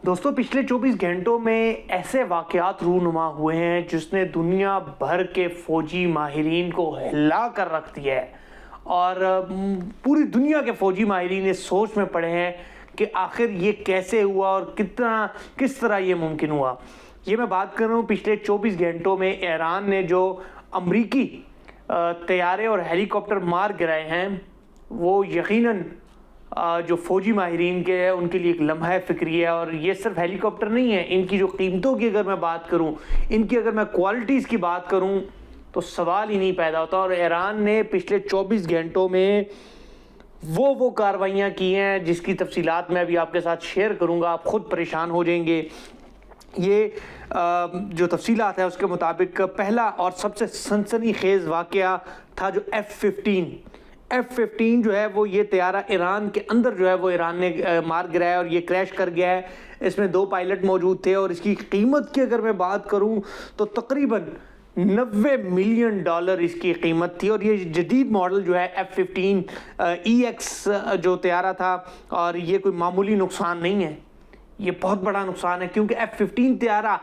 دوستوں پچھلے 24 گھنٹوں میں ایسے واقعات رونما ہوئے ہیں جس نے دنیا بھر کے فوجی ماہرین کو ہلا کر رکھ دیا ہے، اور پوری دنیا کے فوجی ماہرین اس سوچ میں پڑے ہیں کہ آخر یہ کیسے ہوا اور کس طرح یہ ممکن ہوا۔ یہ میں بات کر رہا ہوں پچھلے 24 گھنٹوں میں ایران نے جو امریکی طیارے اور ہیلی کاپٹر مار گرائے ہیں، وہ یقیناً جو فوجی ماہرین کے ہیں ان کے لیے ایک لمحہ فکری ہے۔ اور یہ صرف ہیلی کاپٹر نہیں ہے، ان کی جو قیمتوں کی اگر میں بات کروں، ان کی اگر میں کوالٹیز کی بات کروں تو سوال ہی نہیں پیدا ہوتا۔ اور ایران نے پچھلے 24 گھنٹوں میں وہ کارروائیاں کی ہیں جس کی تفصیلات میں ابھی آپ کے ساتھ شیئر کروں گا، آپ خود پریشان ہو جائیں گے۔ یہ جو تفصیلات ہیں اس کے مطابق پہلا اور سب سے سنسنی خیز واقعہ تھا جو F-15 جو ہے وہ یہ طیارہ ایران کے اندر جو ہے وہ ایران نے مار گرایا اور یہ کریش کر گیا ہے۔ اس میں 2 پائلٹ موجود تھے اور اس کی قیمت کی اگر میں بات کروں تو تقریباً $90 ملین اس کی قیمت تھی۔ اور یہ جدید ماڈل جو ہے F-15EX جو طیارہ تھا، اور یہ کوئی معمولی نقصان نہیں ہے، یہ بہت بڑا نقصان ہے، کیونکہ F-15 طیارہ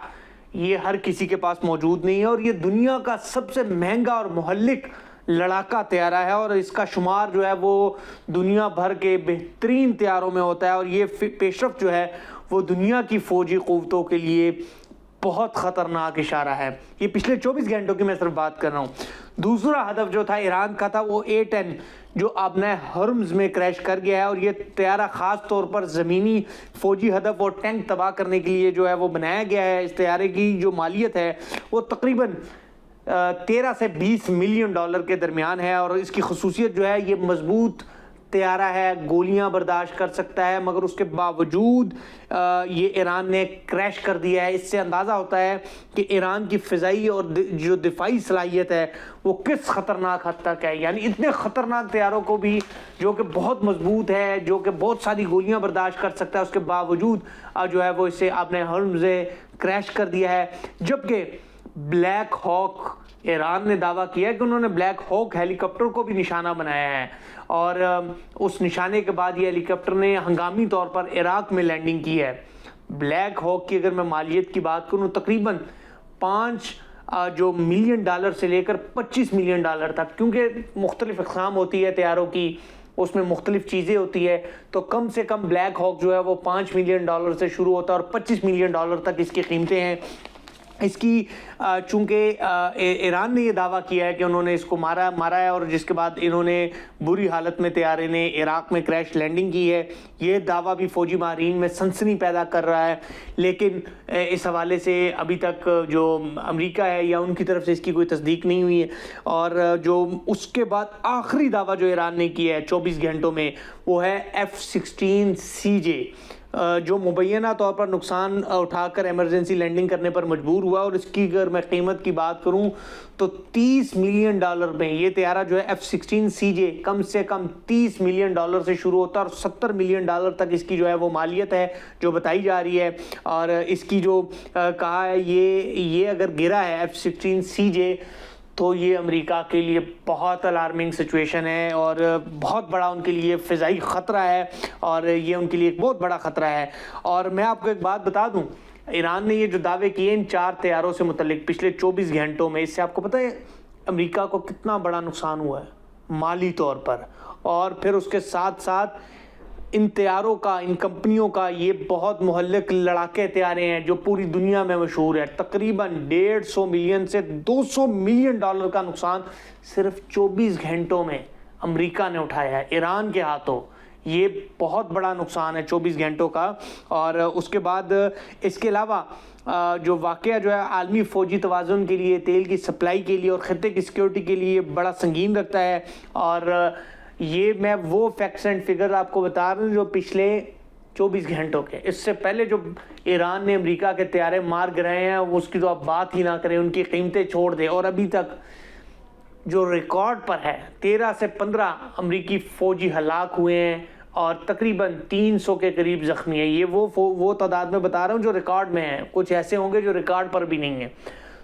یہ ہر کسی کے پاس موجود نہیں ہے، اور یہ دنیا کا سب سے مہنگا اور مہلک لڑاکا طیارہ ہے، اور اس کا شمار جو ہے وہ دنیا بھر کے بہترین طیاروں میں ہوتا ہے۔ اور یہ پیش رفت جو ہے وہ دنیا کی فوجی قوتوں کے لیے بہت خطرناک اشارہ ہے۔ یہ پچھلے 24 گھنٹوں کی میں صرف بات کر رہا ہوں۔ دوسرا ہدف جو تھا ایران کا تھا وہ A-10 جو آبنائے ہرمز میں کریش کر گیا ہے، اور یہ طیارہ خاص طور پر زمینی فوجی ہدف اور ٹینک تباہ کرنے کے لیے جو ہے وہ بنایا گیا ہے۔ اس طیارے کی جو مالیت ہے وہ تقریباً $13 سے $20 ملین کے درمیان ہے، اور اس کی خصوصیت جو ہے یہ مضبوط طیارہ ہے، گولیاں برداشت کر سکتا ہے، مگر اس کے باوجود یہ ایران نے کریش کر دیا ہے۔ اس سے اندازہ ہوتا ہے کہ ایران کی فضائی اور جو دفاعی صلاحیت ہے وہ کس خطرناک حد تک ہے۔ یعنی اتنے خطرناک طیاروں کو بھی جو کہ بہت مضبوط ہے، جو کہ بہت ساری گولیاں برداشت کر سکتا ہے، اس کے باوجود جو ہے وہ اسے اپنے ہرمز سے کریش کر دیا ہے۔ جبکہ بلیک ہاک، ایران نے دعویٰ کیا ہے کہ انہوں نے بلیک ہاک ہیلی کاپٹر کو بھی نشانہ بنایا ہے، اور اس نشانے کے بعد یہ ہیلی کاپٹر نے ہنگامی طور پر عراق میں لینڈنگ کی ہے۔ بلیک ہاک کی اگر میں مالیت کی بات کروں تقریباً $5 ملین سے لے کر $25 ملین تک، کیونکہ مختلف اقسام ہوتی ہے طیاروں کی، اس میں مختلف چیزیں ہوتی ہے، تو کم سے کم بلیک ہاک جو ہے وہ $5 ملین سے شروع ہوتا ہے اور $25 ملین تک اس کی قیمتیں ہیں۔ اس کی چونکہ ایران نے یہ دعویٰ کیا ہے کہ انہوں نے اس کو مارا ہے، اور جس کے بعد انہوں نے بری حالت میں طیارے نے عراق میں کریش لینڈنگ کی ہے۔ یہ دعویٰ بھی فوجی ماہرین میں سنسنی پیدا کر رہا ہے، لیکن اس حوالے سے ابھی تک جو امریکہ ہے یا ان کی طرف سے اس کی کوئی تصدیق نہیں ہوئی ہے۔ اور جو اس کے بعد آخری دعویٰ جو ایران نے کیا ہے 24 گھنٹوں میں وہ ہے F-16CJ، جو مبینہ طور پر نقصان اٹھا کر ایمرجنسی لینڈنگ کرنے پر مجبور ہوا، اور اس کی اگر میں قیمت کی بات کروں تو $30 ملین میں یہ طیارہ جو ہے F-16CJ کم سے کم $30 ملین سے شروع ہوتا ہے، اور $70 ملین تک اس کی جو ہے وہ مالیت ہے جو بتائی جا رہی ہے۔ اور اس کی جو کہا ہے یہ اگر گرا ہے F-16CJ تو یہ امریکہ کے لیے بہت الارمنگ سچویشن ہے، اور بہت بڑا ان کے لیے فضائی خطرہ ہے، اور یہ ان کے لیے ایک بہت بڑا خطرہ ہے۔ اور میں آپ کو ایک بات بتا دوں، ایران نے یہ جو دعوے کیے ان 4 طیاروں سے متعلق پچھلے 24 گھنٹوں میں، اس سے آپ کو پتہ ہے امریکہ کو کتنا بڑا نقصان ہوا ہے مالی طور پر، اور پھر اس کے ساتھ ساتھ ان طیاروں کا، ان کمپنیوں کا، یہ بہت مہلک لڑاکے طیارے ہیں جو پوری دنیا میں مشہور ہے۔ تقریباً $150 ملین سے $200 ملین کا نقصان صرف 24 گھنٹوں میں امریکہ نے اٹھایا ہے ایران کے ہاتھوں۔ یہ بہت بڑا نقصان ہے 24 گھنٹوں کا۔ اور اس کے بعد اس کے علاوہ جو واقعہ جو ہے عالمی فوجی توازن کے لیے، تیل کی سپلائی کے لیے اور خطے کی سیکیورٹی کے لیے بڑا سنگین رکھتا ہے۔ اور یہ میں وہ فیکٹس اینڈ فگر آپ کو بتا رہا ہوں جو پچھلے 24 گھنٹوں کے، اس سے پہلے جو ایران نے امریکہ کے طیارے مار گرائے ہیں اس کی تو آپ بات ہی نہ کریں، ان کی قیمتیں چھوڑ دیں۔ اور ابھی تک جو ریکارڈ پر ہے 13 سے 15 امریکی فوجی ہلاک ہوئے ہیں، اور تقریباً 300 کے قریب زخمی ہیں۔ یہ وہ تعداد میں بتا رہا ہوں جو ریکارڈ میں ہیں، کچھ ایسے ہوں گے جو ریکارڈ پر بھی نہیں ہیں۔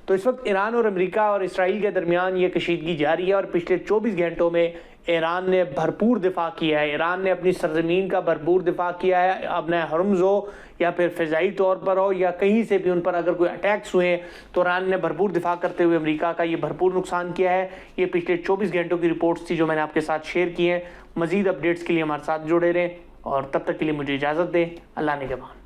تو اس وقت ایران اور امریکہ اور اسرائیل کے درمیان یہ کشیدگی جاری ہے، اور پچھلے 24 گھنٹوں میں ایران نے بھرپور دفاع کیا ہے، ایران نے اپنی سرزمین کا بھرپور دفاع کیا ہے، اپنے حرمز ہو یا پھر فضائی طور پر ہو یا کہیں سے بھی ان پر اگر کوئی اٹیکس ہوئے تو ایران نے بھرپور دفاع کرتے ہوئے امریکہ کا یہ بھرپور نقصان کیا ہے۔ یہ پچھلے 24 گھنٹوں کی رپورٹس تھی جو میں نے آپ کے ساتھ شیئر کی ہیں۔ مزید اپڈیٹس کے لیے ہمارے ساتھ جڑے رہیں اور تب تک کے لیے مجھے اجازت دیں۔ اللہ نگہبان۔